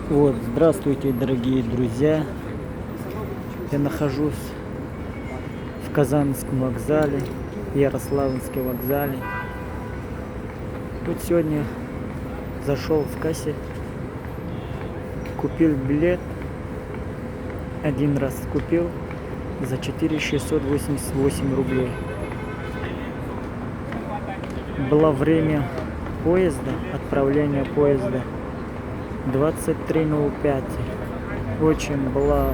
Вот, здравствуйте, дорогие друзья. Я нахожусь в Казанском вокзале, Ярославском вокзале. Тут сегодня зашел в кассе, купил билет. Один раз купил за 4688 рублей. Было время поезда, отправления поезда 23:05. Очень было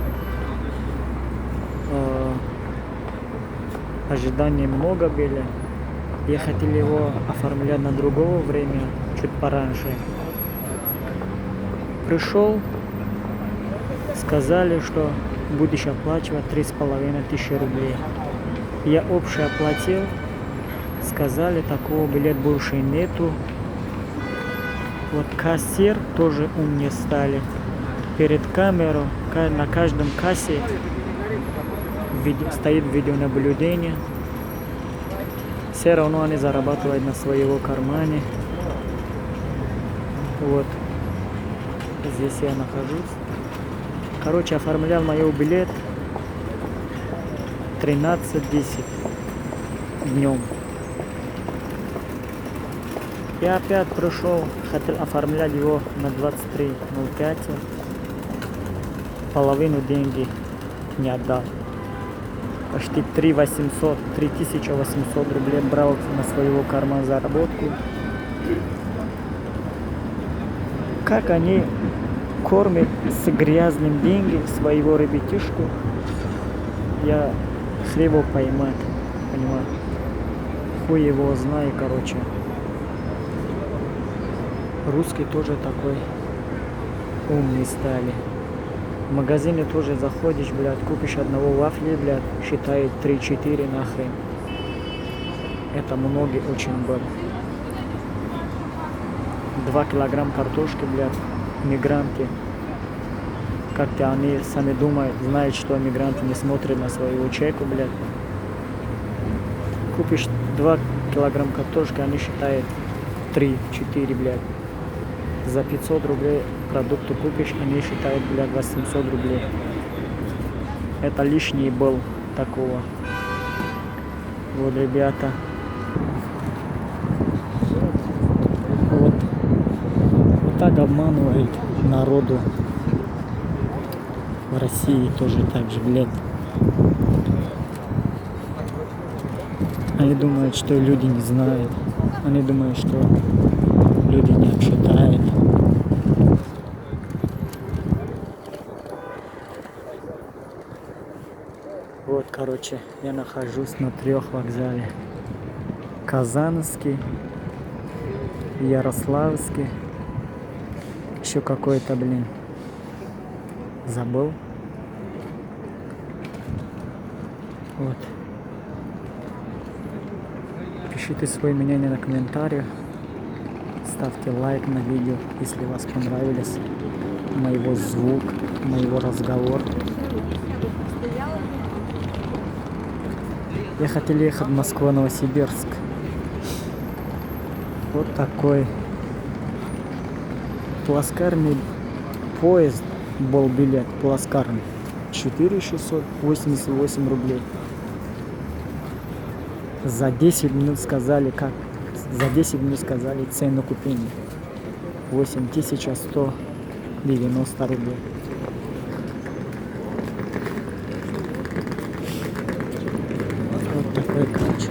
ожидание много было. Я хотел его оформлять на другого время, чуть пораньше. Пришел, сказали, что будешь оплачивать 3500 рублей. Я общий оплатил. Сказали, такого билета больше нету. Вот кассир тоже умнее стали. Перед камерой на каждом кассе стоит видеонаблюдение. Все равно они зарабатывают на своего кармане. Вот здесь я нахожусь. Короче, оформлял мой билет 13:10 днем. Я опять пришел, хотел оформлять его на 23:05. Половину деньги не отдал. Почти 3800 рублей брал на своего кармана заработку. Как они кормят с грязным деньги своего ребятишку, я хлебу поймать, понимаю. Хуй его знаю, короче. Русские тоже такой умный стали. В магазине тоже заходишь, блядь, купишь одного вафли, блядь, считает 3-4 нахрен. Это многие очень было. 2 килограмма картошки, блядь, мигранты. Как-то они сами думают, знают, что мигранты не смотрят на свою чеку, блядь. Купишь 2 килограмма картошки, они считают 3-4, блядь. За 500 рублей продукты купишь, они считают, блядь, 800 рублей. Это лишний был такого. Вот, ребята. Вот так обманывает народу. В России тоже так же, блядь. Они думают, что люди не знают. Они думают, что люди не читают. Вот, короче, я нахожусь на 3 вокзале. Казанский, Ярославский. Еще какой-то, блин, забыл. Вот. Пишите свои мнения на комментариях. Ставьте лайк на видео, если вас понравились моего звук, моего разговор. Я хотел ехать в Москву, Новосибирск. Вот такой плацкарный поезд был билет, плацкарный. 4688 рублей. За 10 минут сказали, как? За 10 минут сказали цену купения. 8190 рублей. Вот такой, короче.